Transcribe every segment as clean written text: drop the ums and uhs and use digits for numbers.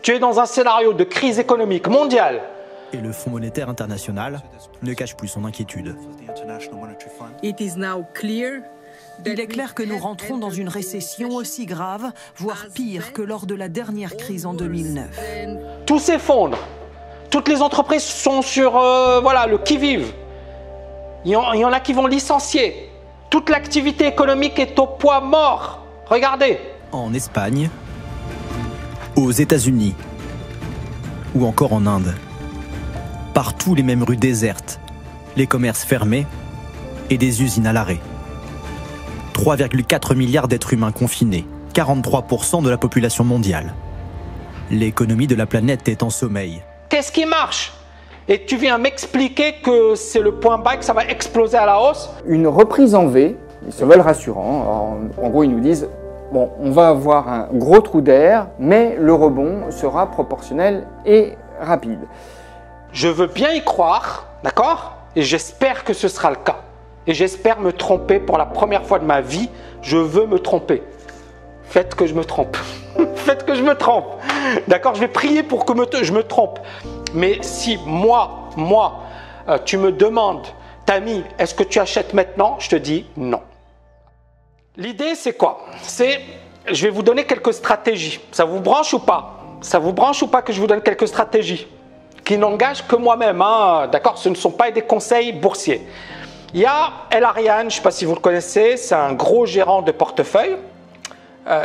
Tu es dans un scénario de crise économique mondiale. Et le Fonds monétaire international ne cache plus son inquiétude. Il est clair que nous rentrons dans une récession aussi grave, voire pire que lors de la dernière crise en 2009. Tout s'effondre. Toutes les entreprises sont sur le qui-vive. Il y en a qui vont licencier. Toute l'activité économique est au poids mort. Regardez. En Espagne, aux États-Unis ou encore en Inde. Partout les mêmes rues désertes, les commerces fermés et des usines à l'arrêt. 3,4 milliards d'êtres humains confinés, 43% de la population mondiale. L'économie de la planète est en sommeil. Qu'est-ce qui marche? Et tu viens m'expliquer que c'est le point bas, que ça va exploser à la hausse? Une reprise en V, ils se veulent rassurants. En gros, ils nous disent, bon, on va avoir un gros trou d'air, mais le rebond sera proportionnel et rapide. Je veux bien y croire, d'accord? Et j'espère que ce sera le cas. Et j'espère me tromper pour la première fois de ma vie. Je veux me tromper. Faites que je me trompe. Faites que je me trompe. D'accord? Je vais prier pour que je me trompe. Mais si moi, tu me demandes, Tammy, est-ce que tu achètes maintenant? Je te dis non. L'idée, c'est quoi? Je vais vous donner quelques stratégies. Ça vous branche ou pas? Ça vous branche ou pas que je vous donne quelques stratégies qui n'engagent que moi-même, hein? D'accord? Ce ne sont pas des conseils boursiers. Il y a El Arian, je ne sais pas si vous le connaissez, c'est un gros gérant de portefeuille.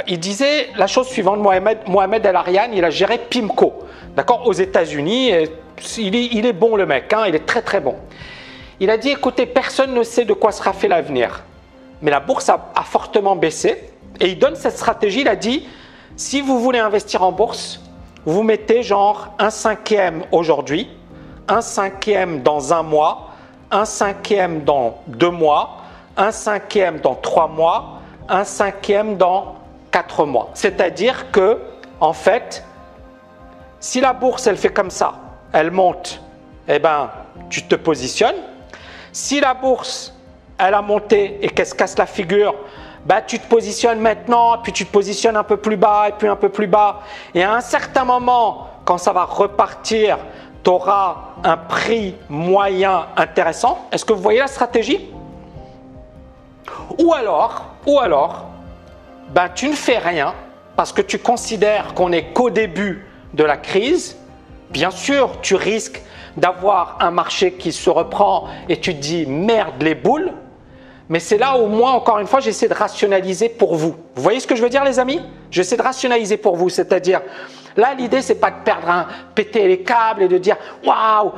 Il disait la chose suivante, Mohamed El Arian, il a géré PIMCO, d'accord, aux États-Unis. Il est bon le mec, hein, il est très très bon. Il a dit, écoutez, personne ne sait de quoi sera fait l'avenir, mais la bourse a fortement baissé. Et il donne cette stratégie, il a dit, si vous voulez investir en bourse, vous mettez genre 1/5 aujourd'hui, 1/5 dans un mois, 1/5 dans 2 mois, 1/5 dans 3 mois, 1/5 dans 4 mois. C'est-à-dire que, en fait, si la bourse, elle fait comme ça, elle monte, eh ben, tu te positionnes. Si la bourse, elle a monté et qu'elle se casse la figure, bah, tu te positionnes maintenant, puis tu te positionnes un peu plus bas et puis un peu plus bas. Et à un certain moment, quand ça va repartir, tu auras un prix moyen intéressant. Est-ce que vous voyez la stratégie? Ou alors, ben, tu ne fais rien parce que tu considères qu'on n'est qu'au début de la crise. Bien sûr, tu risques d'avoir un marché qui se reprend et tu te dis merde les boules. Mais c'est là où moi, encore une fois, j'essaie de rationaliser pour vous. Vous voyez ce que je veux dire, les amis? J'essaie de rationaliser pour vous, c'est-à-dire, là, l'idée, c'est pas de péter les câbles et de dire « Waouh,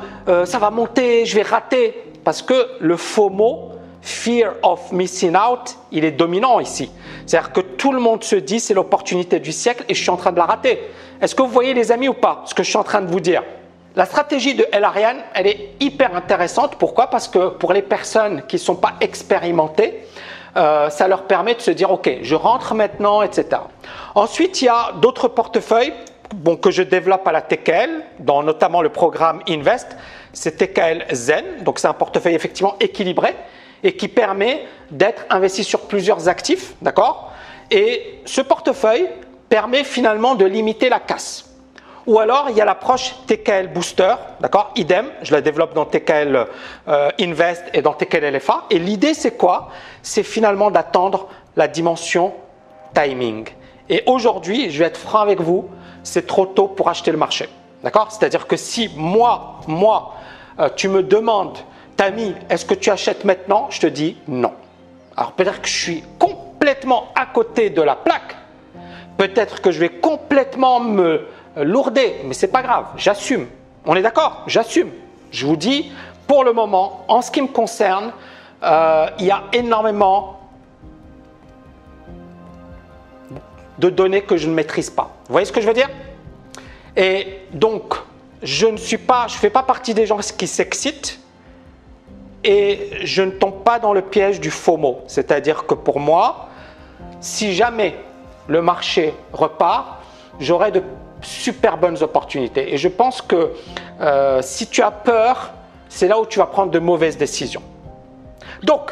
ça va monter, je vais rater ». Parce que le FOMO, Fear of Missing Out, il est dominant ici. C'est-à-dire que tout le monde se dit « c'est l'opportunité du siècle et je suis en train de la rater ». Est-ce que vous voyez, les amis, ou pas, ce que je suis en train de vous dire? La stratégie de El Arian, elle est hyper intéressante. Pourquoi? Parce que pour les personnes qui ne sont pas expérimentées, ça leur permet de se dire « Ok, je rentre maintenant, etc. » Ensuite, il y a d'autres portefeuilles que je développe à la TKL, dans notamment le programme Invest. C'est TKL Zen, donc c'est un portefeuille effectivement équilibré et qui permet d'être investi sur plusieurs actifs, d'accord? Et ce portefeuille permet finalement de limiter la casse. Ou alors, il y a l'approche TKL Booster, d'accord? Idem, je la développe dans TKL Invest et dans TKL LFA. Et l'idée, c'est quoi? C'est finalement d'attendre la dimension timing. Et aujourd'hui, je vais être franc avec vous, c'est trop tôt pour acheter le marché, d'accord? C'est-à-dire que si moi, tu me demandes, Tammy, est-ce que tu achètes maintenant? Je te dis non. Alors peut-être que je suis complètement à côté de la plaque, peut-être que je vais complètement me lourder, mais c'est pas grave, j'assume. On est d'accord? J'assume. Je vous dis, pour le moment, en ce qui me concerne, il y a énormément de données que je ne maîtrise pas. Vous voyez ce que je veux dire? Et donc, je fais pas partie des gens qui s'excitent et je ne tombe pas dans le piège du FOMO. C'est-à-dire que pour moi, si jamais le marché repart, j'aurai de super bonnes opportunités. Et je pense que si tu as peur, c'est là où tu vas prendre de mauvaises décisions. Donc,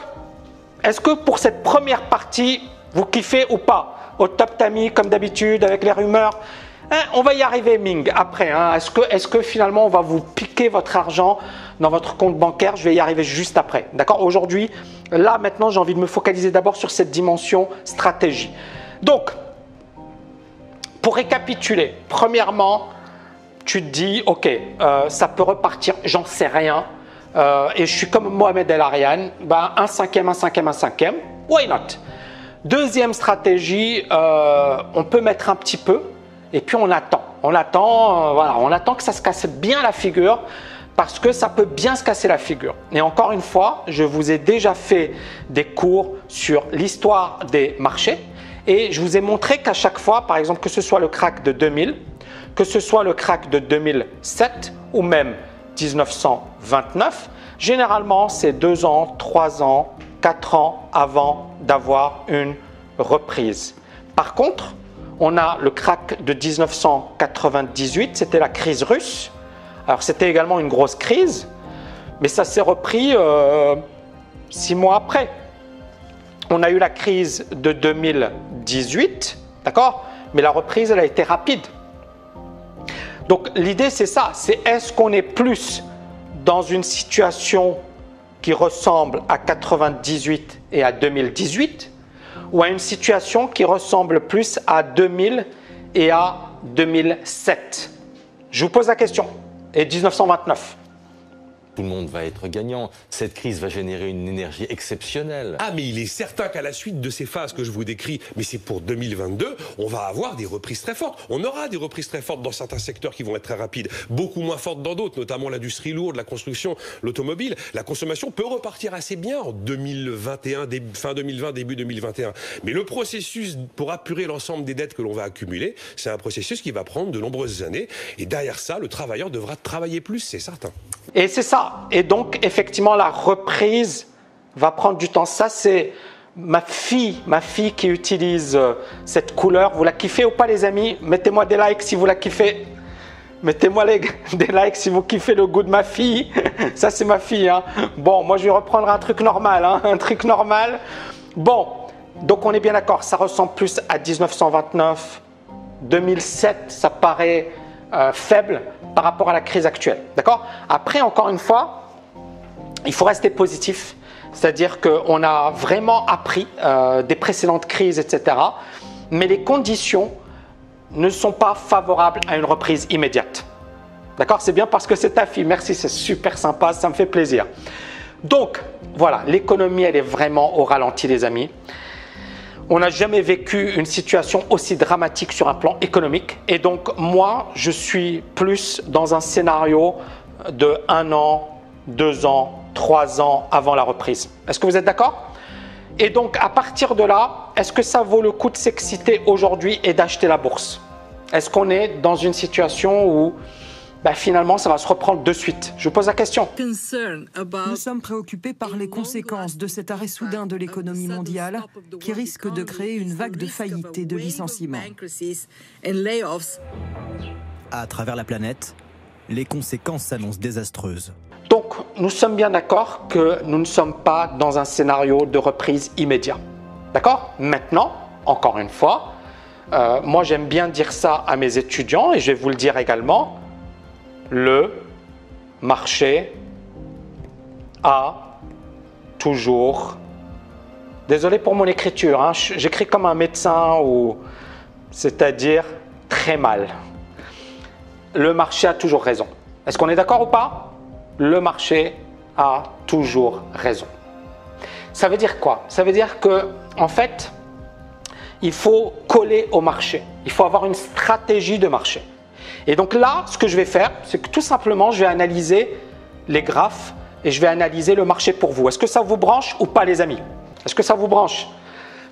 est-ce que pour cette première partie, vous kiffez ou pas? Au top Tammy, comme d'habitude, avec les rumeurs. On va y arriver, Ming, après. Est-ce que finalement on va vous piquer votre argent dans votre compte bancaire? Je vais y arriver juste après. D'accord? Aujourd'hui, là maintenant, j'ai envie de me focaliser d'abord sur cette dimension stratégie. Donc, pour récapituler, premièrement, tu te dis, ok, ça peut repartir, j'en sais rien. Et je suis comme Mohamed El Ariane, un cinquième, why not? Deuxième stratégie, on peut mettre un petit peu. Et puis on attend, voilà, on attend que ça se casse bien la figure parce que ça peut bien se casser la figure. Et encore une fois, je vous ai déjà fait des cours sur l'histoire des marchés et je vous ai montré qu'à chaque fois, par exemple, que ce soit le crack de 2000, que ce soit le crack de 2007 ou même 1929, généralement c'est 2 ans, 3 ans, 4 ans avant d'avoir une reprise. Par contre, on a le crack de 1998, c'était la crise russe. Alors c'était également une grosse crise, mais ça s'est repris 6 mois après. On a eu la crise de 2018, d'accord? Mais la reprise, elle a été rapide. Donc l'idée c'est ça, c'est est-ce qu'on est plus dans une situation qui ressemble à 98 et à 2018 ou à une situation qui ressemble plus à 2000 et à 2007? Je vous pose la question. Et 1929. Tout le monde va être gagnant. Cette crise va générer une énergie exceptionnelle. Ah, mais il est certain qu'à la suite de ces phases que je vous décris, mais c'est pour 2022, on va avoir des reprises très fortes. On aura des reprises très fortes dans certains secteurs qui vont être très rapides, beaucoup moins fortes dans d'autres, notamment l'industrie lourde, la construction, l'automobile. La consommation peut repartir assez bien en 2021, fin 2020, début 2021. Mais le processus pour apurer l'ensemble des dettes que l'on va accumuler, c'est un processus qui va prendre de nombreuses années. Et derrière ça, le travailleur devra travailler plus, c'est certain. Et c'est ça. Et donc, effectivement, la reprise va prendre du temps. Ça, c'est ma fille qui utilise cette couleur. Vous la kiffez ou pas, les amis? Mettez-moi des likes si vous la kiffez. Mettez-moi des likes si vous kiffez le goût de ma fille. Ça, c'est ma fille. Bon, moi, je vais reprendre un truc normal. Un truc normal. Bon, donc on est bien d'accord. Ça ressemble plus à 1929. 2007, ça paraît faible par rapport à la crise actuelle. D'accord? Après, encore une fois, il faut rester positif. C'est-à-dire qu'on a vraiment appris des précédentes crises, etc. Mais les conditions ne sont pas favorables à une reprise immédiate. D'accord? C'est bien parce que c'est ta fille. Merci, c'est super sympa, ça me fait plaisir. Donc, voilà, l'économie, elle est vraiment au ralenti, les amis. On n'a jamais vécu une situation aussi dramatique sur un plan économique. Et donc, moi, je suis plus dans un scénario de 1 an, 2 ans, 3 ans avant la reprise. Est-ce que vous êtes d'accord? Et donc, à partir de là, est-ce que ça vaut le coup de s'exciter aujourd'hui et d'acheter la bourse? Est-ce qu'on est dans une situation où finalement, ça va se reprendre de suite? Je vous pose la question. Nous sommes préoccupés par les conséquences de cet arrêt soudain de l'économie mondiale qui risque de créer une vague de faillites et de licenciements. À travers la planète, les conséquences s'annoncent désastreuses. Donc, nous sommes bien d'accord que nous ne sommes pas dans un scénario de reprise immédiat. D'accord? Maintenant, encore une fois, moi j'aime bien dire ça à mes étudiants et je vais vous le dire également. Le marché a toujours, désolé pour mon écriture, j'écris comme un médecin, c'est-à-dire très mal. Le marché a toujours raison. Est-ce qu'on est d'accord ou pas? Le marché a toujours raison. Ça veut dire quoi? Ça veut dire que, en fait, il faut coller au marché. Il faut avoir une stratégie de marché. Et donc là, ce que je vais faire, c'est que tout simplement, je vais analyser les graphes et je vais analyser le marché pour vous. Est-ce que ça vous branche ou pas, les amis? Est-ce que ça vous branche?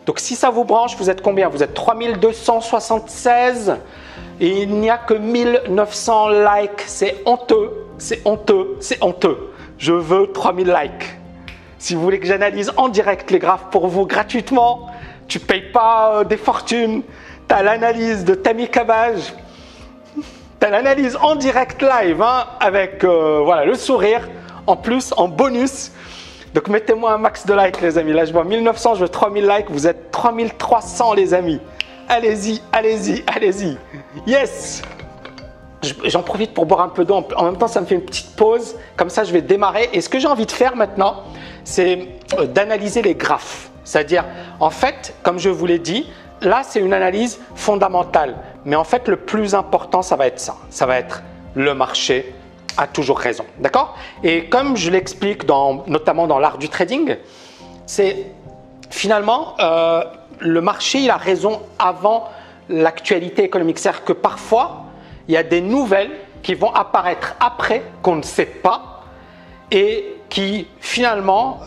Donc si ça vous branche, vous êtes combien? Vous êtes 3276 et il n'y a que 1900 likes. C'est honteux, c'est honteux, c'est honteux. Je veux 3000 likes. Si vous voulez que j'analyse en direct les graphes pour vous gratuitement, tu ne payes pas des fortunes. Tu as l'analyse de Tammy Cabage. Tu as l'analyse en direct live avec voilà, le sourire, en plus, en bonus. Donc mettez-moi un max de likes, les amis. Là, je vois 1900, je veux 3000 likes. Vous êtes 3300, les amis. Allez-y, allez-y, allez-y. Yes. J'en profite pour boire un peu d'eau. En même temps, ça me fait une petite pause. Comme ça, je vais démarrer. Et ce que j'ai envie de faire maintenant, c'est d'analyser les graphes. C'est-à-dire, en fait, comme je vous l'ai dit, là, c'est une analyse fondamentale. Mais en fait, le plus important, ça va être ça. Ça va être le marché a toujours raison. D'accord? Et comme je l'explique notamment dans l'art du trading, c'est finalement, le marché, il a raison avant l'actualité économique. C'est-à-dire que parfois, il y a des nouvelles qui vont apparaître après qu'on ne sait pas et qui finalement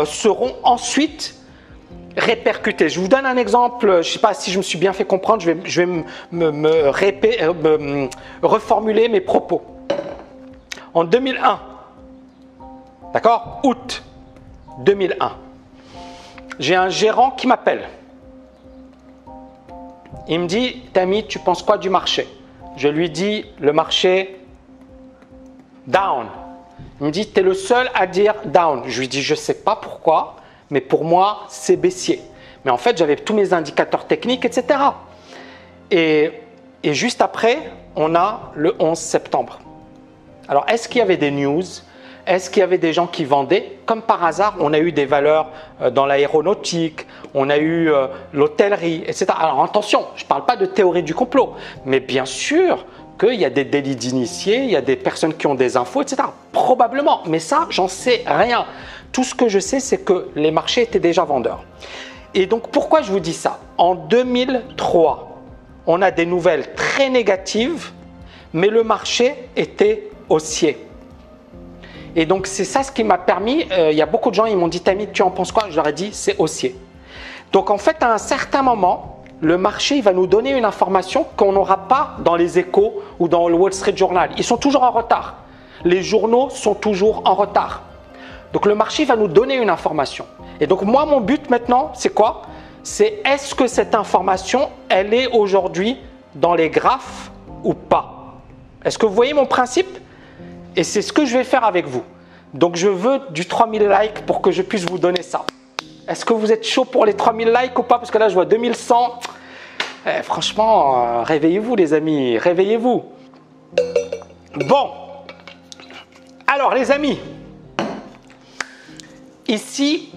seront ensuite répercuter. Je vous donne un exemple, je ne sais pas si je me suis bien fait comprendre, je vais reformuler mes propos. En 2001, d'accord, août 2001, j'ai un gérant qui m'appelle. Il me dit, Tammy, tu penses quoi du marché? Je lui dis, le marché down. Il me dit, tu es le seul à dire down. Je lui dis, je ne sais pas pourquoi, mais pour moi, c'est baissier. Mais en fait, j'avais tous mes indicateurs techniques, etc. Et juste après, on a le 11 septembre. Alors, est-ce qu'il y avait des news? Est-ce qu'il y avait des gens qui vendaient? Comme par hasard, on a eu des valeurs dans l'aéronautique, on a eu l'hôtellerie, etc. Alors attention, je ne parle pas de théorie du complot, mais bien sûr qu'il y a des délits d'initiés, il y a des personnes qui ont des infos, etc. Probablement, mais ça, j'en sais rien. Tout ce que je sais, c'est que les marchés étaient déjà vendeurs. Et donc, pourquoi je vous dis ça? En 2003, on a des nouvelles très négatives, mais le marché était haussier. Et donc, c'est ça ce qui m'a permis, il y a beaucoup de gens, ils m'ont dit, Tammy, tu en penses quoi? Je leur ai dit, c'est haussier. Donc, en fait, à un certain moment, le marché il va nous donner une information qu'on n'aura pas dans les Échos ou dans le Wall Street Journal. Ils sont toujours en retard. Les journaux sont toujours en retard. Donc, le marché va nous donner une information. Et donc, moi, mon but maintenant, c'est quoi? C'est est-ce que cette information, elle est aujourd'hui dans les graphes ou pas? Est-ce que vous voyez mon principe? Et c'est ce que je vais faire avec vous. Donc, je veux du 3000 likes pour que je puisse vous donner ça. Est-ce que vous êtes chaud pour les 3000 likes ou pas? Parce que là, je vois 2100. Franchement, réveillez-vous les amis, réveillez-vous. Bon. Alors, les amis. Ici,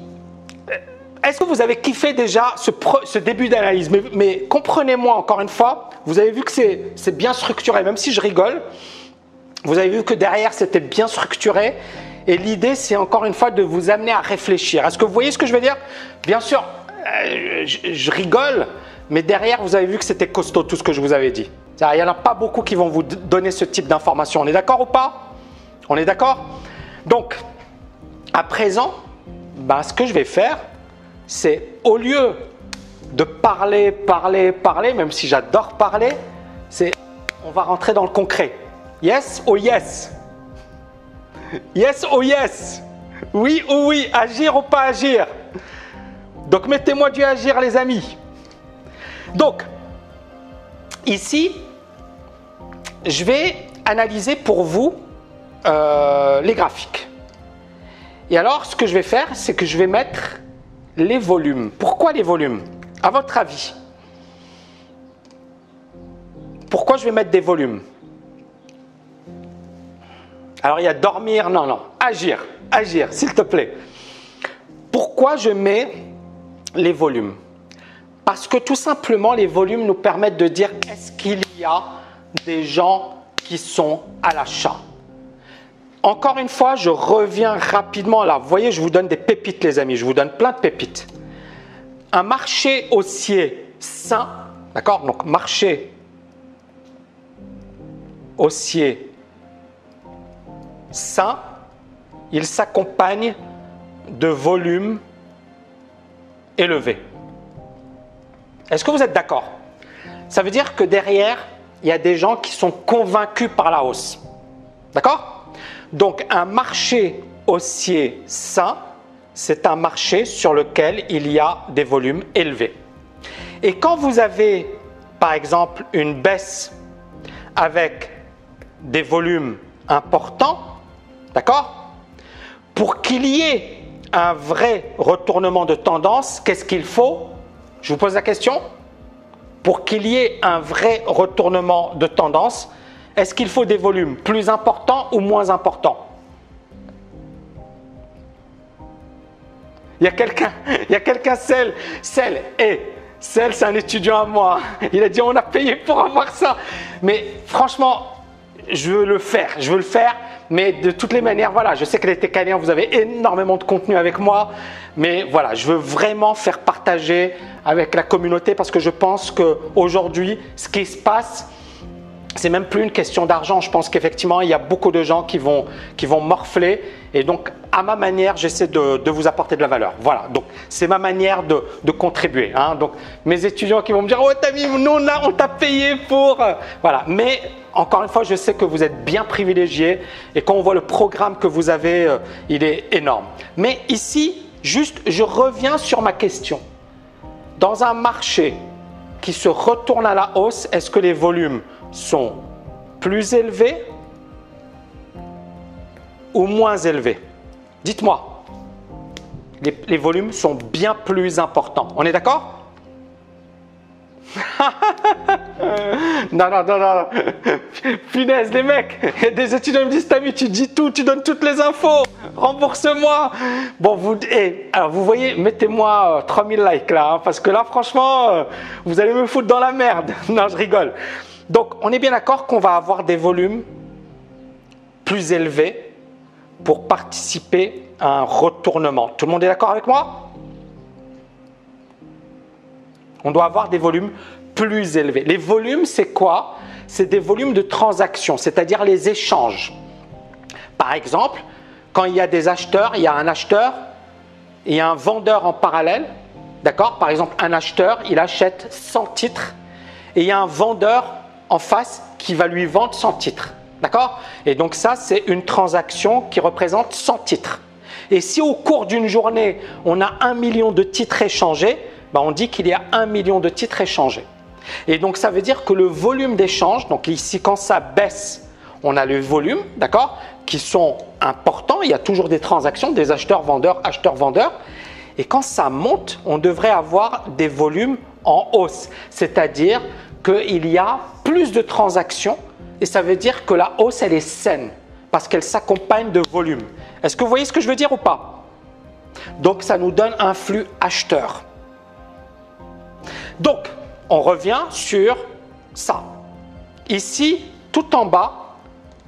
est-ce que vous avez kiffé déjà ce début d'analyse? Mais comprenez-moi encore une fois, vous avez vu que c'est bien structuré, même si je rigole. Vous avez vu que derrière, c'était bien structuré. Et l'idée, c'est encore une fois de vous amener à réfléchir. Est-ce que vous voyez ce que je veux dire? Bien sûr, je rigole, mais derrière, vous avez vu que c'était costaud tout ce que je vous avais dit. Il n'y en a pas beaucoup qui vont vous donner ce type d'informations. On est d'accord ou pas? On est d'accord? Donc, à présent, ce que je vais faire, c'est au lieu de parler, même si j'adore parler, c'est on va rentrer dans le concret. Yes ou yes? Yes ou yes? Oui ou oui? Agir ou pas agir? Donc, mettez-moi du agir, les amis. Donc, ici, je vais analyser pour vous les graphiques. Et alors, ce que je vais faire, c'est que je vais mettre les volumes. Pourquoi les volumes? À votre avis? Pourquoi je vais mettre des volumes? Alors, il y a dormir, non, agir, s'il te plaît. Pourquoi je mets les volumes? Parce que tout simplement, les volumes nous permettent de dire est-ce qu'il y a des gens qui sont à l'achat? Encore une fois, je reviens rapidement là. Vous voyez, je vous donne des pépites, les amis. Je vous donne plein de pépites. Un marché haussier sain, d'accord? Donc, marché haussier sain, il s'accompagne de volumes élevés. Est-ce que vous êtes d'accord? Ça veut dire que derrière, il y a des gens qui sont convaincus par la hausse. D'accord? Donc, un marché haussier sain, c'est un marché sur lequel il y a des volumes élevés. Et quand vous avez, par exemple, une baisse avec des volumes importants, d'accord? Pour qu'il y ait un vrai retournement de tendance, qu'est-ce qu'il faut? Je vous pose la question. pour qu'il y ait un vrai retournement de tendance, est-ce qu'il faut des volumes plus importants ou moins importants? Il y a quelqu'un, Cell, c'est un étudiant à moi. Il a dit on a payé pour avoir ça. Mais franchement, je veux le faire, mais de toutes les manières, voilà, je sais que les Técaniens, vous avez énormément de contenu avec moi, mais voilà, je veux vraiment faire partager avec la communauté parce que je pense qu'aujourd'hui, ce qui se passe, c'est même plus une question d'argent. Je pense qu'effectivement, il y a beaucoup de gens qui vont morfler et donc, à ma manière, j'essaie de vous apporter de la valeur. Voilà, donc c'est ma manière de contribuer. Hein. Donc, mes étudiants qui vont me dire « Oh, t'as vu, nous, on t'a payé pour… » Voilà, mais encore une fois, je sais que vous êtes bien privilégiés et quand on voit le programme que vous avez, il est énorme. Mais ici, juste, je reviens sur ma question. Dans un marché qui se retourne à la hausse, est-ce que les volumes sont plus élevés ou moins élevés? Dites-moi. Les volumes sont bien plus importants. On est d'accord? Non. Punaise, les mecs, des étudiants me disent Tami, tu dis tout, tu donnes toutes les infos, rembourse-moi. Bon, alors vous voyez, mettez-moi 3000 likes là, hein, parce que là, franchement, vous allez me foutre dans la merde. Non, je rigole. Donc, on est bien d'accord qu'on va avoir des volumes plus élevés pour participer à un retournement. Tout le monde est d'accord avec moi? On doit avoir des volumes plus élevés. Les volumes, c'est quoi? C'est des volumes de transactions, c'est-à-dire les échanges. Par exemple, quand il y a des acheteurs, il y a un acheteur et il y a un vendeur en parallèle. D'accord? Par exemple, un acheteur, il achète 100 titres et il y a un vendeur en face qui va lui vendre 100 titres. D'accord? Et donc ça, c'est une transaction qui représente 100 titres. Et si au cours d'une journée, on a 1 million de titres échangés, ben on dit qu'il y a 1 million de titres échangés. Et donc ça veut dire que le volume d'échange, donc ici quand ça baisse, on a le volume, d'accord, qui sont importants. Il y a toujours des transactions, des acheteurs-vendeurs, acheteurs-vendeurs. Et quand ça monte, on devrait avoir des volumes en hausse. C'est-à-dire qu'il y a plus de transactions et ça veut dire que la hausse, elle est saine parce qu'elle s'accompagne de volume. Est-ce que vous voyez ce que je veux dire ou pas? Donc, ça nous donne un flux acheteur. Donc, on revient sur ça. Ici, tout en bas,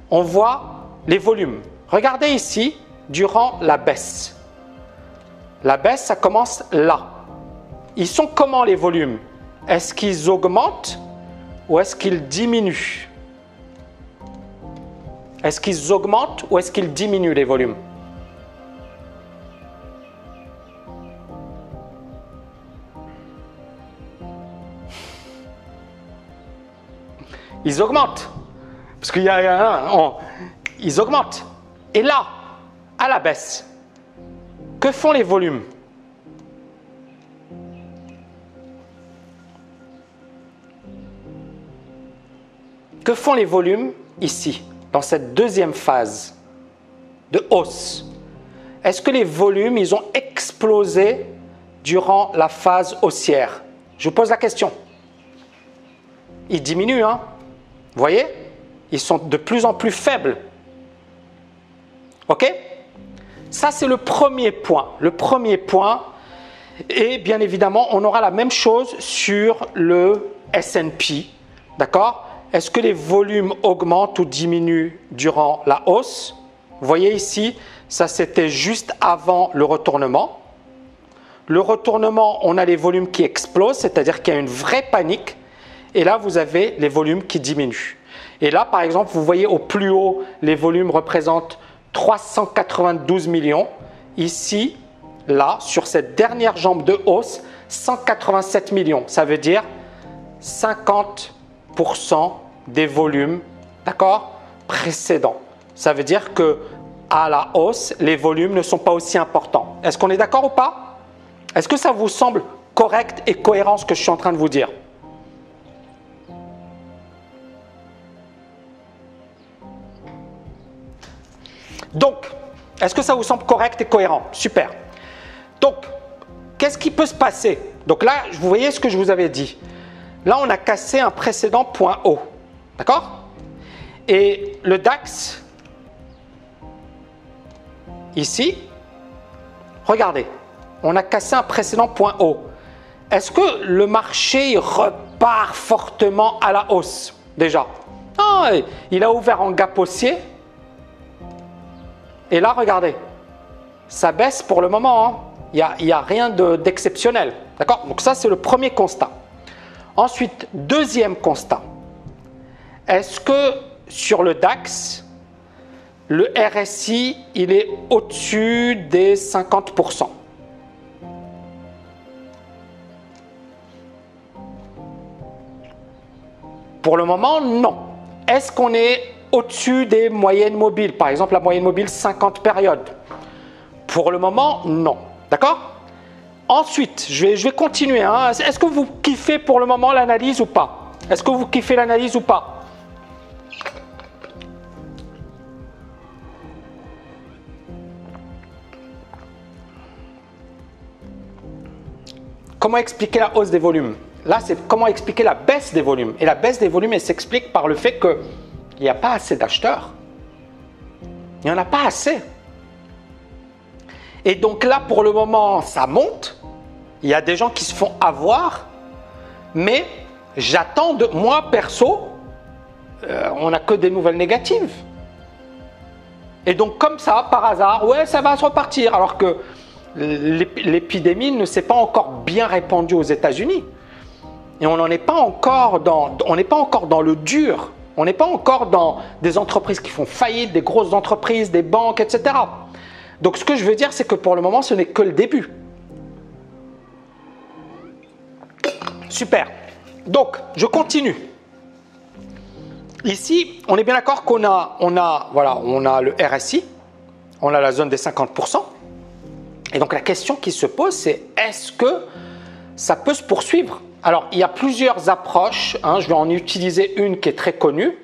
on voit les volumes. Regardez ici, durant la baisse. La baisse, ça commence là. Ils sont comment les volumes? Est-ce qu'ils augmentent ou est-ce qu'ils diminuent? Est-ce qu'ils augmentent ou est-ce qu'ils diminuent les volumes? Ils augmentent. Parce qu'il y a ils augmentent. Et là, à la baisse, que font les volumes? Que font les volumes ici, dans cette deuxième phase de hausse? Est-ce que les volumes, ils ont explosé durant la phase haussière? Je vous pose la question. Ils diminuent, hein? Vous voyez? Ils sont de plus en plus faibles. OK? Ça, c'est le premier point. Le premier point, et bien évidemment, on aura la même chose sur le S&P. D'accord? Est-ce que les volumes augmentent ou diminuent durant la hausse? Vous voyez ici, ça c'était juste avant le retournement. Le retournement, on a les volumes qui explosent, c'est-à-dire qu'il y a une vraie panique. Et là, vous avez les volumes qui diminuent. Et là, par exemple, vous voyez au plus haut, les volumes représentent 392 millions. Ici, là, sur cette dernière jambe de hausse, 187 millions. Ça veut dire 50% des volumes, d'accord, précédents. Ça veut dire que à la hausse, les volumes ne sont pas aussi importants. Est-ce qu'on est d'accord ou pas? Est-ce que ça vous semble correct et cohérent ce que je suis en train de vous dire? Donc, est-ce que ça vous semble correct et cohérent? Super. Donc, qu'est-ce qui peut se passer? Donc là, vous voyez ce que je vous avais dit. là, on a cassé un précédent point haut. D'accord? Et le DAX, ici, regardez, on a cassé un précédent point haut. Est-ce que le marché repart fortement à la hausse déjà? Ah, il a ouvert en gap haussier. Et là, regardez, ça baisse pour le moment. Hein. Il n'y a rien d'exceptionnel. D'accord? Donc ça, c'est le premier constat. Ensuite, deuxième constat. Est-ce que sur le DAX, le RSI, il est au-dessus des 50%? Pour le moment, non. Est-ce qu'on est au-dessus des moyennes mobiles? Par exemple, la moyenne mobile 50 périodes. Pour le moment, non. D'accord? Ensuite, je vais continuer. Hein. Est-ce que vous kiffez pour le moment l'analyse ou pas? Est-ce que vous kiffez l'analyse ou pas? Comment expliquer la hausse des volumes? Là, c'est comment expliquer la baisse des volumes. Et la baisse des volumes, elle s'explique par le fait qu'il n'y a pas assez d'acheteurs. Il n'y en a pas assez. Et donc là, pour le moment, ça monte. Il y a des gens qui se font avoir. Mais j'attends de moi, perso, on n'a que des nouvelles négatives. Et donc, comme ça, par hasard, ouais, ça va se repartir. Alors que l'épidémie ne s'est pas encore bien répandue aux États-Unis. Et on n'est pas encore dans le dur. On n'est pas encore dans des entreprises qui font faillite, des grosses entreprises, des banques, etc. Donc ce que je veux dire, c'est que pour le moment, ce n'est que le début. Super. Donc, je continue. Ici, on est bien d'accord qu'on a le RSI, on a la zone des 50%. Et donc la question qui se pose, c'est est-ce que ça peut se poursuivre? Alors, il y a plusieurs approches. Hein, je vais en utiliser une qui est très connue.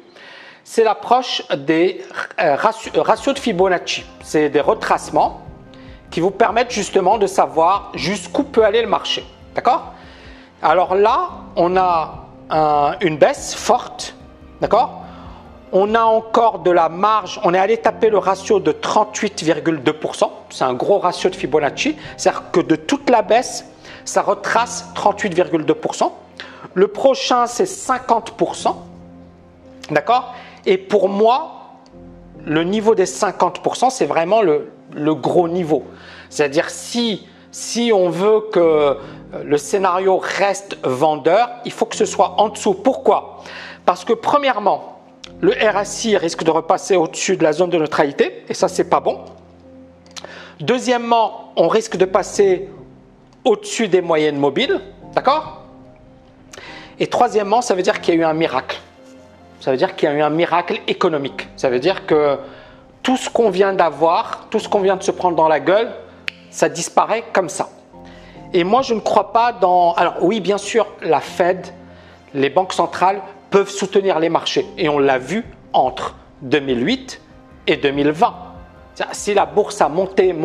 C'est l'approche des ratios de Fibonacci. C'est des retracements qui vous permettent justement de savoir jusqu'où peut aller le marché. D'accord? Alors là, on a une baisse forte. D'accord? On a encore de la marge. On est allé taper le ratio de 38,2%. C'est un gros ratio de Fibonacci. C'est-à-dire que de toute la baisse, ça retrace 38,2%. Le prochain, c'est 50%. D'accord? Et pour moi, le niveau des 50%, c'est vraiment le gros niveau. C'est-à-dire, si on veut que le scénario reste vendeur, il faut que ce soit en dessous. Pourquoi? Parce que premièrement, le RSI risque de repasser au-dessus de la zone de neutralité, et ça, c'est pas bon. Deuxièmement, on risque de passer au-dessus des moyennes mobiles, d'accord? Et troisièmement, ça veut dire qu'il y a eu un miracle. Ça veut dire qu'il y a eu un miracle économique. Ça veut dire que tout ce qu'on vient d'avoir, tout ce qu'on vient de se prendre dans la gueule, ça disparaît comme ça. Et moi, je ne crois pas dans... Alors oui, bien sûr, la Fed, les banques centrales peuvent soutenir les marchés. Et on l'a vu entre 2008 et 2020. Si la bourse a monté,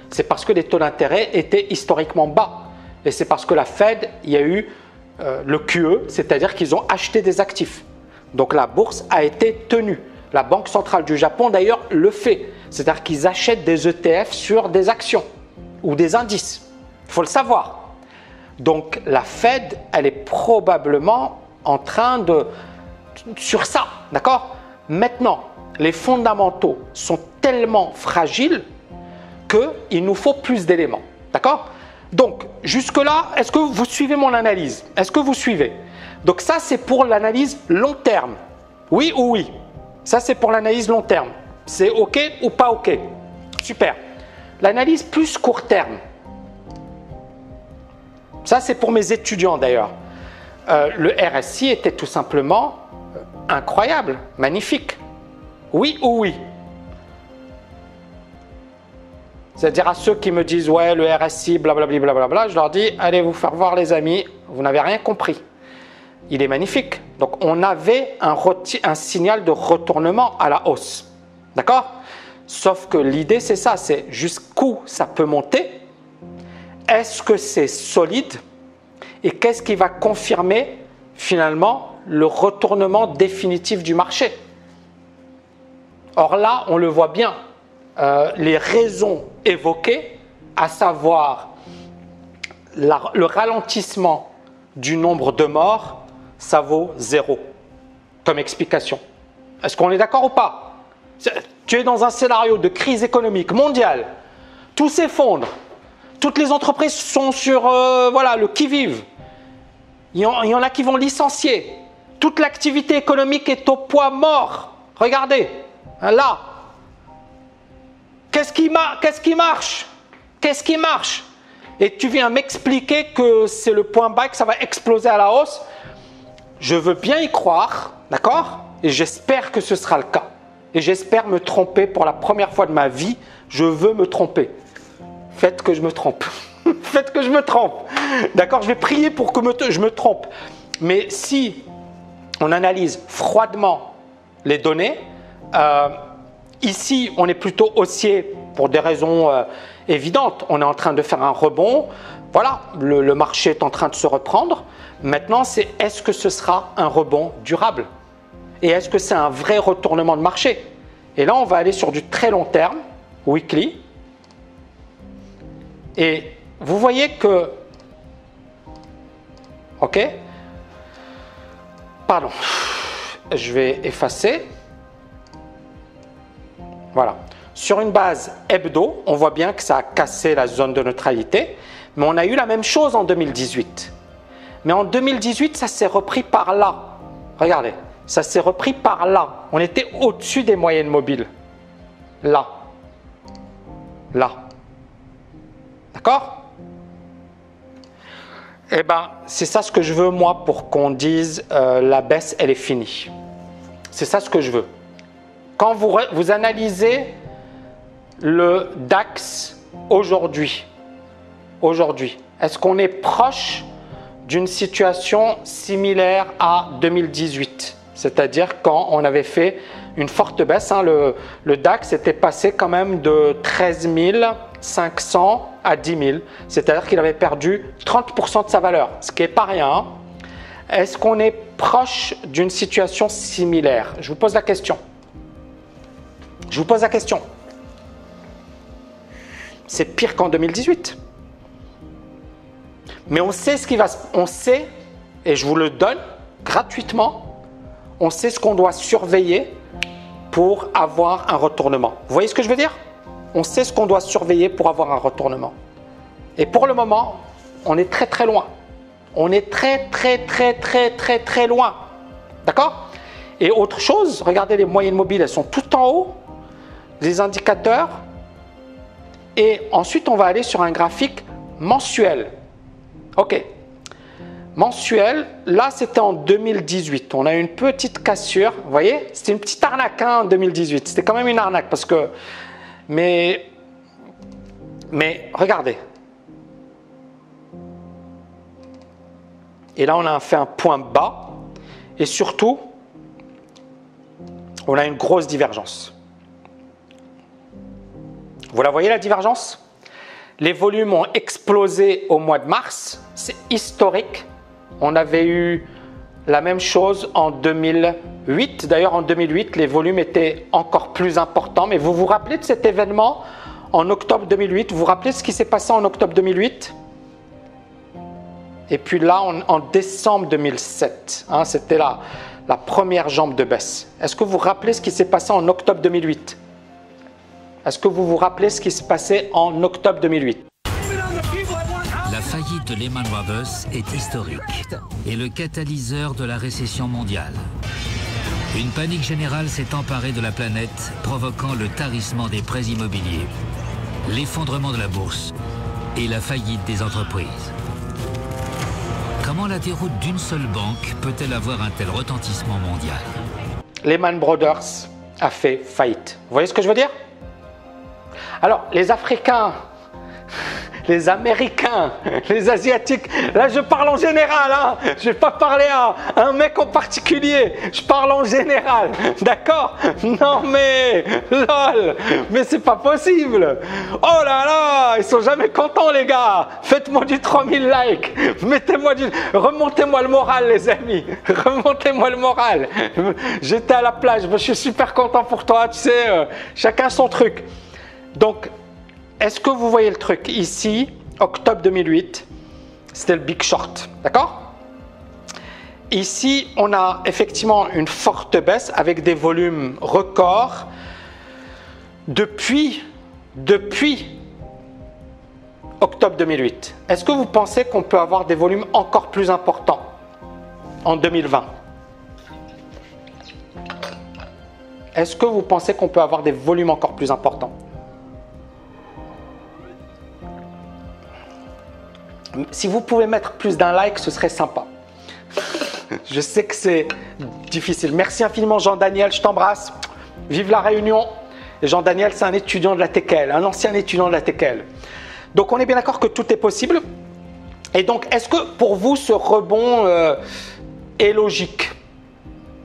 c'est parce que les taux d'intérêt étaient historiquement bas. Et c'est parce que la Fed, il y a eu le QE, c'est-à-dire qu'ils ont acheté des actifs. Donc la bourse a été tenue. La Banque centrale du Japon, d'ailleurs, le fait. C'est-à-dire qu'ils achètent des ETF sur des actions ou des indices. Il faut le savoir. Donc la Fed, elle est probablement en train de... sur ça, d'accord? Maintenant, les fondamentaux sont tellement fragiles qu'il nous faut plus d'éléments, d'accord? Donc, jusque-là, est-ce que vous suivez mon analyse? Est-ce que vous suivez? Donc ça, c'est pour l'analyse long terme. Oui ou oui? Ça, c'est pour l'analyse long terme. C'est OK ou pas OK? Super. L'analyse plus court terme. Ça, c'est pour mes étudiants d'ailleurs. Le RSI était tout simplement incroyable, magnifique. Oui ou oui? C'est-à-dire à ceux qui me disent « ouais, le RSI, blablabla », je leur dis « allez vous faire voir les amis, vous n'avez rien compris. Il est magnifique. » Donc on avait un signal de retournement à la hausse. D'accord? Sauf que l'idée c'est ça, c'est jusqu'où ça peut monter. Est-ce que c'est solide? Et qu'est-ce qui va confirmer finalement le retournement définitif du marché? Or là, on le voit bien, les raisons évoquées, à savoir le ralentissement du nombre de morts, ça vaut 0 comme explication. Est-ce qu'on est d'accord ou pas? Tu es dans un scénario de crise économique mondiale, tout s'effondre, toutes les entreprises sont sur voilà, le qui-vive, il y en a qui vont licencier, toute l'activité économique est au poids mort. Regardez, là, qu'est-ce qui marche? Qu'est-ce qui marche? Et tu viens m'expliquer que c'est le point bas, que ça va exploser à la hausse. Je veux bien y croire, d'accord? Et j'espère que ce sera le cas. Et j'espère me tromper pour la première fois de ma vie. Je veux me tromper. Faites que je me trompe. Faites que je me trompe. D'accord? Je vais prier pour que je me trompe. Mais si on analyse froidement les données, ici, on est plutôt haussier pour des raisons évidentes. On est en train de faire un rebond. Voilà, le marché est en train de se reprendre. Maintenant, c'est est-ce que ce sera un rebond durable? Et est-ce que c'est un vrai retournement de marché? Et là, on va aller sur du très long terme, weekly. Et vous voyez que... Ok? Pardon. Je vais effacer. Voilà. Sur une base hebdo, on voit bien que ça a cassé la zone de neutralité. Mais on a eu la même chose en 2018. Mais en 2018, ça s'est repris par là. Regardez. Ça s'est repris par là. On était au-dessus des moyennes mobiles. Là. Là. D'accord? Eh bien, c'est ça ce que je veux, moi, pour qu'on dise la baisse, elle est finie. C'est ça ce que je veux. Quand vous analysez le DAX aujourd'hui, est-ce qu'on est proche d'une situation similaire à 2018? C'est-à-dire quand on avait fait une forte baisse, hein, le DAX était passé quand même de 13 500 à 10 000. C'est-à-dire qu'il avait perdu 30% de sa valeur, ce qui n'est pas rien. Hein. Est-ce qu'on est proche d'une situation similaire? Je vous pose la question. Je vous pose la question. C'est pire qu'en 2018. Mais on sait ce qui va... On sait, et je vous le donne gratuitement, on sait ce qu'on doit surveiller pour avoir un retournement. Vous voyez ce que je veux dire? On sait ce qu'on doit surveiller pour avoir un retournement. Et pour le moment, on est très très loin. On est très loin. D'accord? Et autre chose, regardez les moyennes mobiles, elles sont tout en haut. Les indicateurs. Et ensuite, on va aller sur un graphique mensuel. Ok. Mensuel, là c'était en 2018, on a eu une petite cassure, vous voyez, c'était une petite arnaque hein, en 2018, c'était quand même une arnaque parce que, mais regardez, et là on a fait un point bas et surtout, on a une grosse divergence. Vous la voyez la divergence? Les volumes ont explosé au mois de mars, c'est historique. On avait eu la même chose en 2008. D'ailleurs, en 2008, les volumes étaient encore plus importants. Mais vous vous rappelez de cet événement en octobre 2008? Vous vous rappelez ce qui s'est passé en octobre 2008? Et puis là, en décembre 2007, hein, c'était la première jambe de baisse. Est-ce que vous vous rappelez ce qui s'est passé en octobre 2008? Est-ce que vous vous rappelez ce qui s'est passé en octobre 2008? La faillite de Lehman Brothers est historique et le catalyseur de la récession mondiale. Une panique générale s'est emparée de la planète, provoquant le tarissement des prêts immobiliers, l'effondrement de la bourse et la faillite des entreprises. Comment la déroute d'une seule banque peut-elle avoir un tel retentissement mondial? Lehman Brothers a fait faillite. Vous voyez ce que je veux dire? Alors, les Africains, les Américains, les Asiatiques. Là, je parle en général, hein. Je vais pas parler à un mec en particulier. Je parle en général, d'accord? Non mais, lol, mais c'est pas possible. Oh là là, ils sont jamais contents les gars. Faites-moi du 3000 likes. Remontez-moi le moral les amis. Remontez-moi le moral. J'étais à la plage, je suis super content pour toi, tu sais, chacun son truc. Donc, est-ce que vous voyez le truc? Ici, octobre 2008, c'était le Big Short, d'accord? Ici, on a effectivement une forte baisse avec des volumes records depuis octobre 2008. Est-ce que vous pensez qu'on peut avoir des volumes encore plus importants en 2020? Est-ce que vous pensez qu'on peut avoir des volumes encore plus importants? Si vous pouvez mettre plus d'un like, ce serait sympa. Je sais que c'est difficile. Merci infiniment Jean-Daniel, je t'embrasse. Vive la Réunion. Et Jean-Daniel, c'est un étudiant de la TKL, un ancien étudiant de la TKL. Donc on est bien d'accord que tout est possible. Et donc, est-ce que pour vous, ce rebond est logique?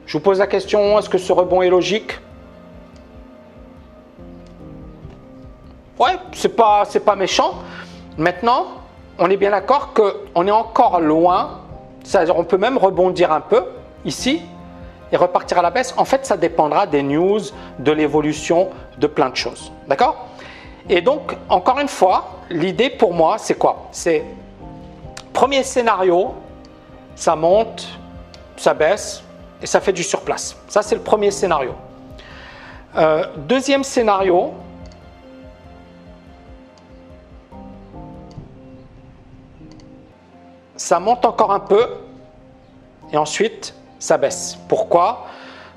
Je vous pose la question, est-ce que ce rebond est logique? Ouais, c'est pas méchant. Maintenant, on est bien d'accord qu'on est encore loin, c'est-à-dire on peut même rebondir un peu ici et repartir à la baisse. En fait, ça dépendra des news, de l'évolution, de plein de choses. D'accord? Et donc, encore une fois, l'idée pour moi, c'est quoi? C'est premier scénario, ça monte, ça baisse et ça fait du surplace. Ça, c'est le premier scénario. Deuxième scénario, ça monte encore un peu et ensuite ça baisse. Pourquoi?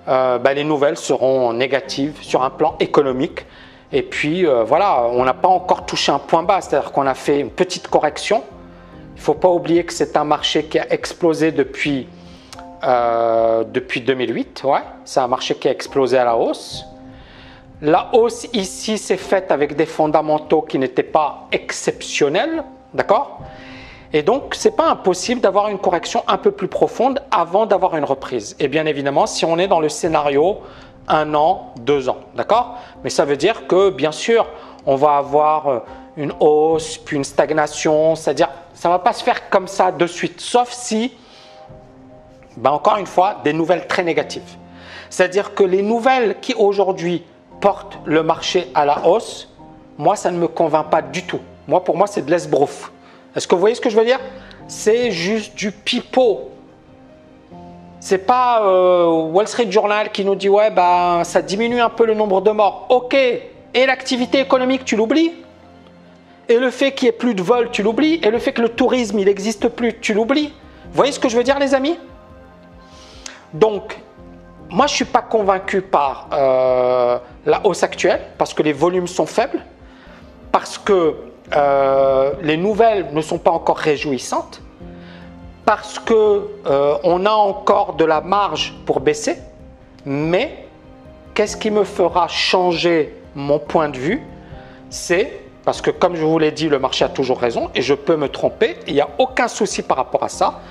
Les nouvelles seront négatives sur un plan économique et puis voilà, on n'a pas encore touché un point bas, c'est-à-dire qu'on a fait une petite correction. Il ne faut pas oublier que c'est un marché qui a explosé depuis 2008, ouais, c'est un marché qui a explosé à la hausse. La hausse ici s'est faite avec des fondamentaux qui n'étaient pas exceptionnels, d'accord? Et donc, ce n'est pas impossible d'avoir une correction un peu plus profonde avant d'avoir une reprise. Et bien évidemment, si on est dans le scénario 1 an, 2 ans, d'accord? Mais ça veut dire que, bien sûr, on va avoir une hausse, puis une stagnation, c'est-à-dire ça ne va pas se faire comme ça de suite, sauf si, encore une fois, des nouvelles très négatives. C'est-à-dire que les nouvelles qui aujourd'hui portent le marché à la hausse, moi, ça ne me convainc pas du tout. Moi, pour moi, c'est de l'esbrouf. Est-ce que vous voyez ce que je veux dire? C'est juste du pipeau. C'est pas Wall Street Journal qui nous dit ouais, ça diminue un peu le nombre de morts. Ok, et l'activité économique, tu l'oublies? Et le fait qu'il n'y ait plus de vols, tu l'oublies? Et le fait que le tourisme, il n'existe plus, tu l'oublies? Vous voyez ce que je veux dire, les amis? Donc, moi, je ne suis pas convaincu par la hausse actuelle parce que les volumes sont faibles, parce que les nouvelles ne sont pas encore réjouissantes, parce qu'on a encore de la marge pour baisser, mais qu'est-ce qui me fera changer mon point de vue? C'est parce que, comme je vous l'ai dit, le marché a toujours raison et je peux me tromper, il n'y a aucun souci par rapport à ça.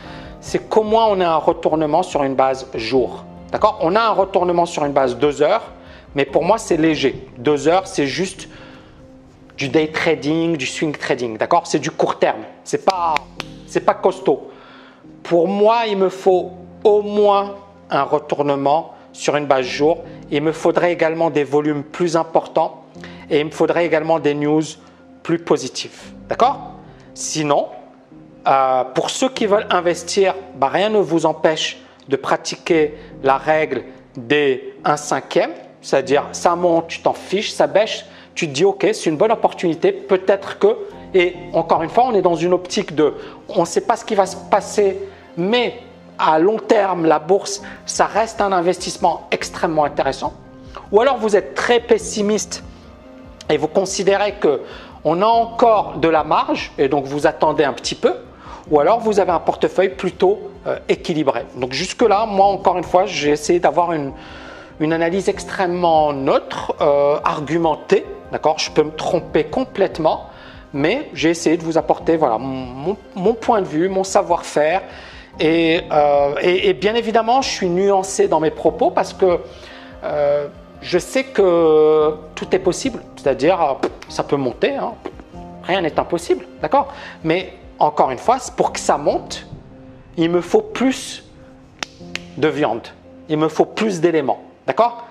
C'est comment on a un retournement sur une base jour. D'accord? On a un retournement sur une base 2 heures, mais pour moi, c'est léger. 2 heures, c'est juste du day trading, du swing trading, d'accord? C'est du court terme, c'est pas costaud. Pour moi, il me faut au moins un retournement sur une base jour. Il me faudrait également des volumes plus importants et il me faudrait également des news plus positives, d'accord? Sinon, pour ceux qui veulent investir, rien ne vous empêche de pratiquer la règle des 1/5, c'est-à-dire ça monte, tu t'en fiches, ça baisse, tu te dis ok, c'est une bonne opportunité, peut-être que, et encore une fois, on est dans une optique de, on ne sait pas ce qui va se passer, mais à long terme, la bourse, ça reste un investissement extrêmement intéressant. Ou alors vous êtes très pessimiste et vous considérez qu'on a encore de la marge et donc vous attendez un petit peu, ou alors vous avez un portefeuille plutôt équilibré. Donc jusque-là, moi encore une fois, j'ai essayé d'avoir une analyse extrêmement neutre, argumentée, d'accord? Je peux me tromper complètement, mais j'ai essayé de vous apporter voilà, mon point de vue, mon savoir-faire. Et bien évidemment, je suis nuancé dans mes propos parce que je sais que tout est possible. C'est-à-dire, ça peut monter, hein. Rien n'est impossible, d'accord? Mais encore une fois, pour que ça monte, il me faut plus de viande. Il me faut plus d'éléments, d'accord?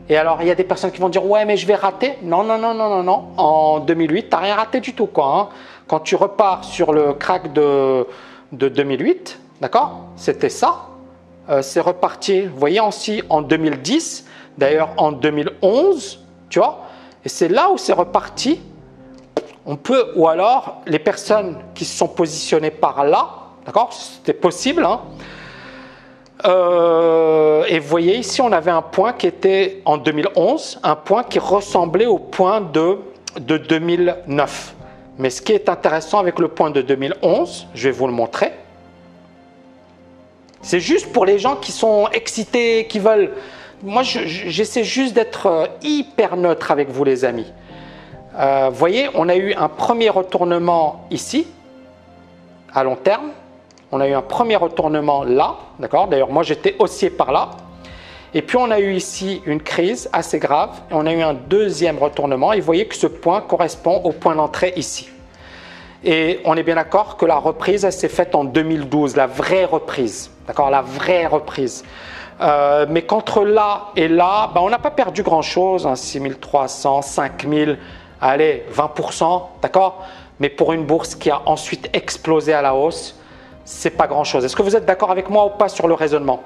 Et alors, il y a des personnes qui vont dire « Ouais, mais je vais rater. » Non, non, non, non, non, non. En 2008, tu n'as rien raté du tout, quoi. Hein. Quand tu repars sur le crack de 2008, d'accord? C'était ça. C'est reparti, vous voyez, aussi en 2010. D'ailleurs, en 2011, tu vois? Et c'est là où c'est reparti. On peut, ou alors, les personnes qui se sont positionnées par là, d'accord? C'était possible, hein? Et vous voyez ici on avait un point qui était en 2011, un point qui ressemblait au point de 2009. Mais ce qui est intéressant avec le point de 2011, je vais vous le montrer. C'est juste pour les gens qui sont excités, qui veulent... Moi j'essaie juste d'être hyper neutre avec vous les amis. Vous voyez, on a eu un premier retournement ici, à long terme. On a eu un premier retournement là, d'accord? D'ailleurs, moi, j'étais haussier par là. Et puis, on a eu ici une crise assez grave. Et on a eu un deuxième retournement. Et vous voyez que ce point correspond au point d'entrée ici. Et on est bien d'accord que la reprise, elle s'est faite en 2012, la vraie reprise, d'accord? La vraie reprise. Mais qu'entre là et là, ben, on n'a pas perdu grand-chose, hein, 6300, 5000, allez, 20%, d'accord? Mais pour une bourse qui a ensuite explosé à la hausse, c'est pas grand-chose. Est-ce que vous êtes d'accord avec moi ou pas sur le raisonnement?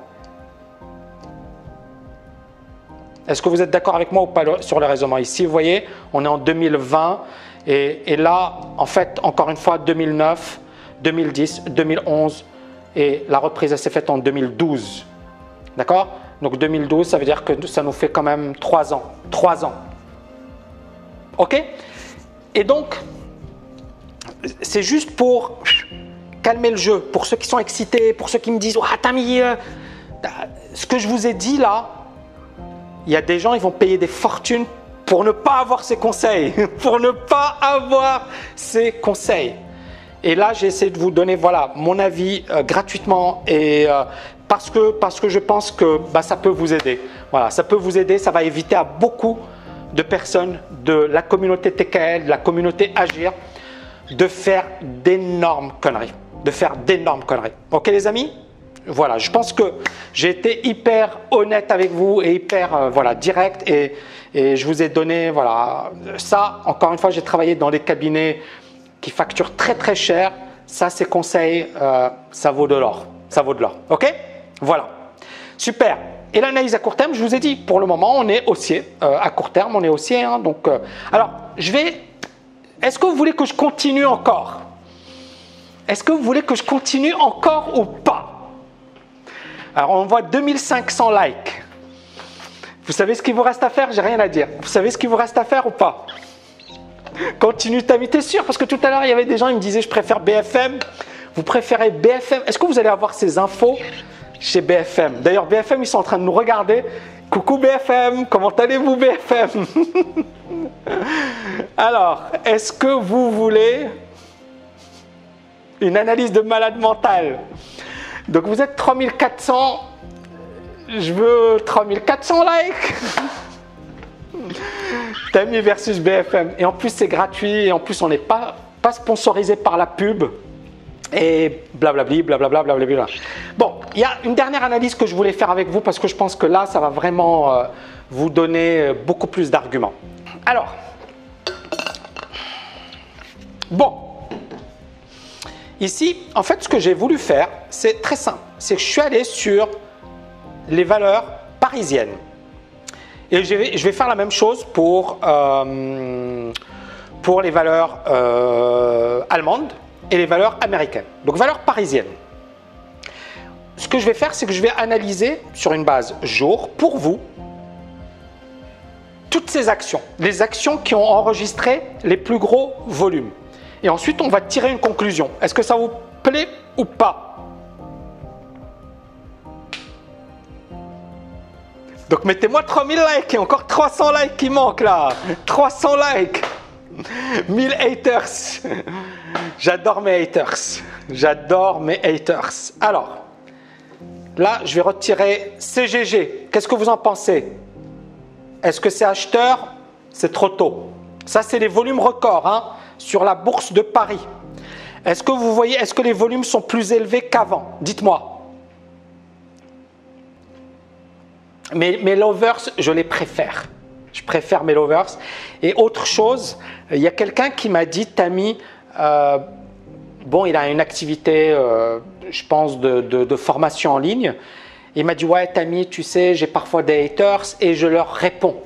Est-ce que vous êtes d'accord avec moi ou pas sur le raisonnement? Ici, vous voyez, on est en 2020 et là, en fait, encore une fois, 2009, 2010, 2011 et la reprise, elle s'est faite en 2012. D'accord? Donc 2012, ça veut dire que ça nous fait quand même 3 ans. 3 ans. OK? Et donc, c'est juste pour... calmer le jeu, pour ceux qui sont excités, pour ceux qui me disent « Ah, Tammy, ce que je vous ai dit là, il y a des gens, ils vont payer des fortunes pour ne pas avoir ces conseils, pour ne pas avoir ces conseils. » Et là, j'ai essayé de vous donner voilà, mon avis gratuitement et parce que je pense que ça peut vous aider. Voilà, ça peut vous aider, ça va éviter à beaucoup de personnes de la communauté TKL, de la communauté Agir, de faire d'énormes conneries. Ok les amis? Voilà, je pense que j'ai été hyper honnête avec vous et hyper voilà, direct et je vous ai donné voilà, ça. Encore une fois, j'ai travaillé dans des cabinets qui facturent très très cher. Ça, ces conseils, ça vaut de l'or. Ça vaut de l'or. Ok? Voilà. Super. Et l'analyse à court terme, je vous ai dit, pour le moment, on est haussier. À court terme, on est haussier. Hein, donc, alors, je vais... Est-ce que vous voulez que je continue encore? Est-ce que vous voulez que je continue encore ou pas? Alors, on voit 2500 likes. Vous savez ce qu'il vous reste à faire? J'ai rien à dire. Vous savez ce qu'il vous reste à faire ou pas? Continue Tammy, t'es sûr? Parce que tout à l'heure, il y avait des gens, ils me disaient, je préfère BFM. Vous préférez BFM? Est-ce que vous allez avoir ces infos chez BFM? D'ailleurs, BFM, ils sont en train de nous regarder. Coucou BFM, comment allez-vous BFM? Alors, est-ce que vous voulez une analyse de malade mental? Donc vous êtes 3400, je veux 3400 likes. Tammy versus BFM. Et en plus c'est gratuit et en plus on n'est pas sponsorisé par la pub. Et blablabli, blablabla, blablabla. Bon, il y a une dernière analyse que je voulais faire avec vous parce que je pense que là ça va vraiment vous donner beaucoup plus d'arguments. Alors, bon. Ici, en fait, ce que j'ai voulu faire, c'est très simple. C'est que je suis allé sur les valeurs parisiennes. Et je vais faire la même chose pour les valeurs allemandes et les valeurs américaines. Donc, valeurs parisiennes. Ce que je vais faire, c'est que je vais analyser sur une base jour, pour vous, toutes ces actions. Les actions qui ont enregistré les plus gros volumes. Et ensuite, on va tirer une conclusion. Est-ce que ça vous plaît ou pas? Donc, mettez-moi 3000 likes et encore 300 likes qui manquent là. 300 likes. 1000 haters. J'adore mes haters. J'adore mes haters. Alors, là, je vais retirer CGG. Qu'est-ce que vous en pensez? Est-ce que c'est acheteur? C'est trop tôt. Ça, c'est les volumes records hein, sur la bourse de Paris. Est-ce que vous voyez, est-ce que les volumes sont plus élevés qu'avant? Dites-moi. Mes lovers, je les préfère. Je préfère mes lovers. Et autre chose, il y a quelqu'un qui m'a dit, Tammy, bon, il a une activité, je pense, de formation en ligne. Il m'a dit, ouais, Tammy, tu sais, j'ai parfois des haters et je leur réponds.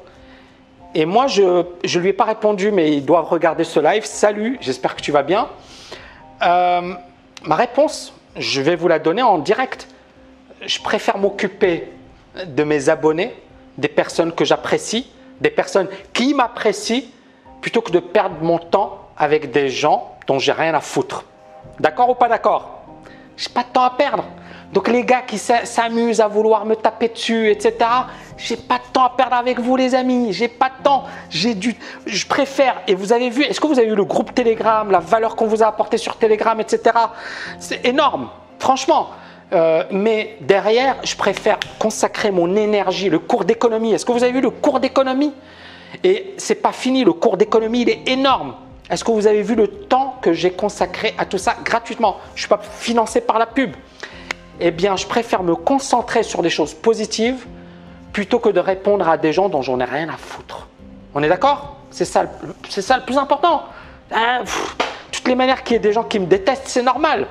Et moi, je ne lui ai pas répondu, mais ils doivent regarder ce live. Salut, j'espère que tu vas bien. Ma réponse, je vais vous la donner en direct. Je préfère m'occuper de mes abonnés, des personnes que j'apprécie, des personnes qui m'apprécient, plutôt que de perdre mon temps avec des gens dont j'ai rien à foutre. D'accord ou pas d'accord? J'ai pas de temps à perdre. Donc les gars qui s'amusent à vouloir me taper dessus, etc., j'ai pas de temps à perdre avec vous les amis, j'ai pas de temps, je préfère, et vous avez vu, est-ce que vous avez vu le groupe Telegram, la valeur qu'on vous a apportée sur Telegram, etc. C'est énorme, franchement. Mais derrière, je préfère consacrer mon énergie, le cours d'économie. Est-ce que vous avez vu le cours d'économie? Et c'est pas fini, le cours d'économie, il est énorme. Est-ce que vous avez vu le temps que j'ai consacré à tout ça gratuitement? Je ne suis pas financé par la pub. Eh bien, je préfère me concentrer sur des choses positives plutôt que de répondre à des gens dont j'en ai rien à foutre. On est d'accord? C'est ça le plus important. Toutes les manières qu'il y ait des gens qui me détestent, c'est normal.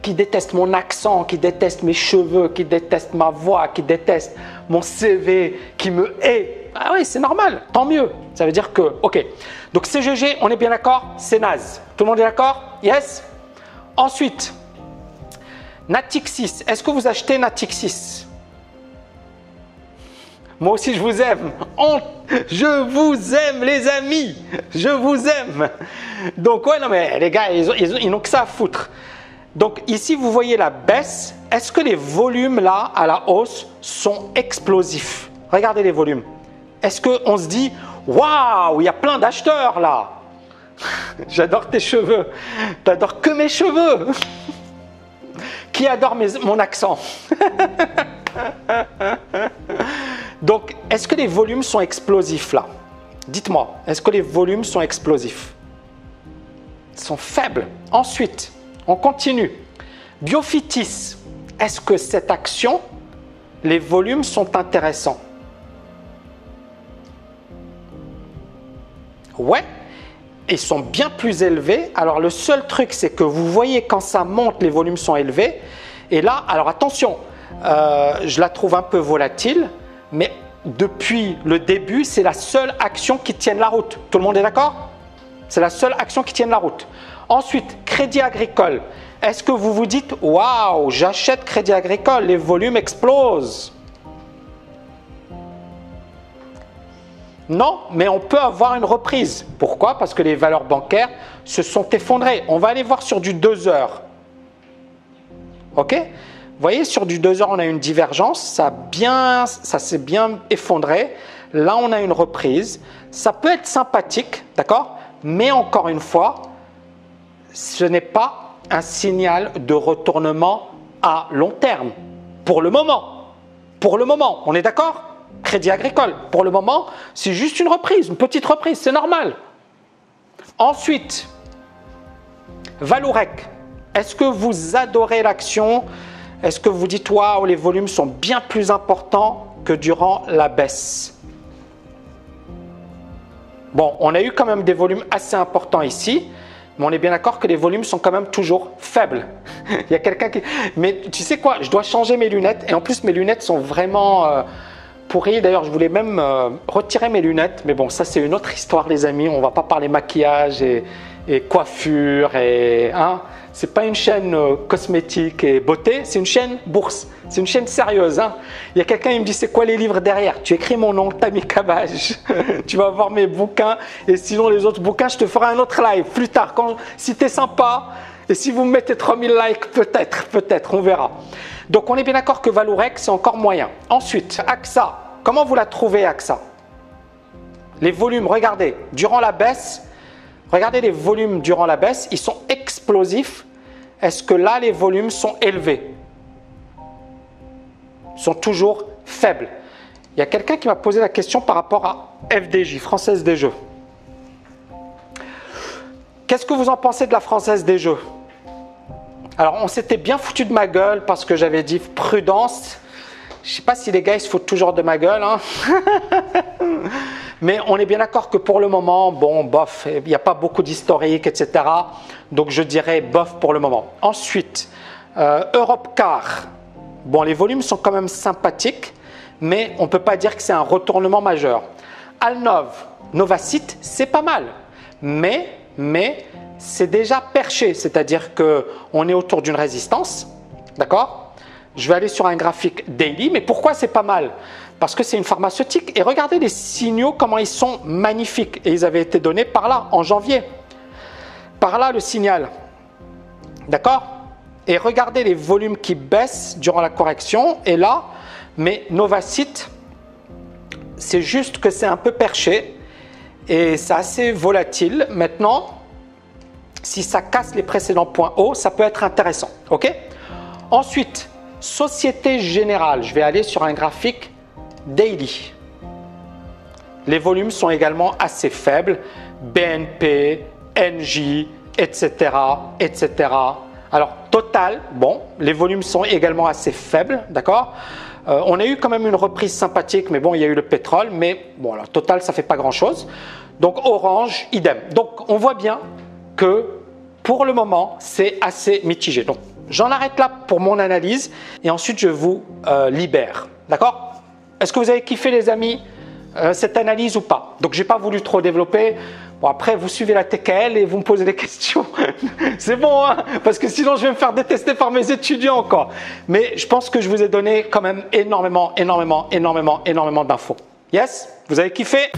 Qui détestent mon accent, qui détestent mes cheveux, qui détestent ma voix, qui détestent mon CV, qui me hait. Ah oui, c'est normal, tant mieux. Ça veut dire que, ok. Donc CGG, on est bien d'accord? C'est naze. Tout le monde est d'accord? Yes? Ensuite, Natixis. Est-ce que vous achetez Natixis? Moi aussi, je vous aime. Je vous aime, les amis. Je vous aime. Donc, ouais, non, mais les gars, ils n'ont que ça à foutre. Donc, ici, vous voyez la baisse. Est-ce que les volumes, là, à la hausse, sont explosifs? Regardez les volumes. Est-ce qu'on se dit, waouh, il y a plein d'acheteurs, là. J'adore tes cheveux. T'adores que mes cheveux. Qui adore mon accent? Donc, est-ce que les volumes sont explosifs là? Dites-moi, est-ce que les volumes sont explosifs? Ils sont faibles. Ensuite, on continue. Biofitis, est-ce que cette action, les volumes sont intéressants? Ouais, ils sont bien plus élevés. Alors, le seul truc, c'est que vous voyez quand ça monte, les volumes sont élevés. Et là, alors attention, je la trouve un peu volatile, mais depuis le début, c'est la seule action qui tienne la route. Tout le monde est d'accord? C'est la seule action qui tienne la route. Ensuite, Crédit Agricole. Est-ce que vous vous dites, waouh, j'achète Crédit Agricole, les volumes explosent? Non, mais on peut avoir une reprise. Pourquoi? Parce que les valeurs bancaires se sont effondrées. On va aller voir sur du 2 heures. Ok? Vous voyez, sur du 2 heures, on a une divergence. Ça s'est bien effondré. Là, on a une reprise. Ça peut être sympathique, d'accord? Mais encore une fois, ce n'est pas un signal de retournement à long terme. Pour le moment. Pour le moment, on est d'accord? Crédit Agricole, pour le moment, c'est juste une reprise, une petite reprise, c'est normal. Ensuite, Vallourec. Est-ce que vous adorez l'action? Est-ce que vous dites, waouh, les volumes sont bien plus importants que durant la baisse? Bon, on a eu quand même des volumes assez importants ici, mais on est bien d'accord que les volumes sont quand même toujours faibles. Il y a quelqu'un qui... Mais tu sais quoi, je dois changer mes lunettes, et en plus mes lunettes sont vraiment... pourri. D'ailleurs, je voulais même retirer mes lunettes, mais bon, ça c'est une autre histoire, les amis. On va pas parler maquillage et coiffure et hein. C'est pas une chaîne cosmétique et beauté, c'est une chaîne bourse. C'est une chaîne sérieuse. Hein. Il y a quelqu'un qui me dit, c'est quoi les livres derrière? Tu écris mon nom, Tammy Cabage. Tu vas voir mes bouquins et sinon les autres bouquins, je te ferai un autre live plus tard. Si tu es sympa et si vous me mettez 3000 likes, peut-être, on verra. Donc, on est bien d'accord que Vallourec, c'est encore moyen. Ensuite, AXA. Comment vous la trouvez, AXA? Les volumes, regardez, durant la baisse, Regardez les volumes durant la baisse, ils sont explosifs. Est-ce que là, les volumes sont élevés? Ils sont toujours faibles. Il y a quelqu'un qui m'a posé la question par rapport à FDJ, Française des Jeux. Qu'est-ce que vous en pensez de la Française des Jeux? Alors, on s'était bien foutu de ma gueule parce que j'avais dit prudence. Je ne sais pas si les gars ils se foutent toujours de ma gueule. Hein. Mais on est bien d'accord que pour le moment, bon, bof, il n'y a pas beaucoup d'historique, etc. Donc, je dirais bof pour le moment. Ensuite, Europcar. Bon, les volumes sont quand même sympathiques, mais on ne peut pas dire que c'est un retournement majeur. Alnov, Novacite, c'est pas mal. Mais c'est déjà perché, c'est-à-dire qu'on est autour d'une résistance, d'accord? Je vais aller sur un graphique daily, mais pourquoi c'est pas mal? Parce que c'est une pharmaceutique, et regardez les signaux, comment ils sont magnifiques, et ils avaient été donnés par là, en janvier. Par là, le signal, d'accord? Et regardez les volumes qui baissent durant la correction, et là, mais Novacite, c'est juste que c'est un peu perché, et c'est assez volatile. Maintenant, si ça casse les précédents points hauts, ça peut être intéressant. Ok? Ensuite, Société Générale. Je vais aller sur un graphique daily. Les volumes sont également assez faibles. BNP, NJ, etc., etc. Alors, Total, bon, les volumes sont également assez faibles, d'accord? On a eu quand même une reprise sympathique, mais bon, il y a eu le pétrole, mais bon, alors Total, ça ne fait pas grand-chose. Donc, Orange, idem. Donc, on voit bien que pour le moment, c'est assez mitigé. Donc, j'en arrête là pour mon analyse et ensuite, je vous libère. D'accord? Est-ce que vous avez kiffé, les amis, cette analyse ou pas? Donc, je n'ai pas voulu trop développer. Bon, après, vous suivez la TKL et vous me posez des questions. C'est bon, hein? Parce que sinon, je vais me faire détester par mes étudiants encore. Mais je pense que je vous ai donné quand même énormément d'infos. Yes? Vous avez kiffé?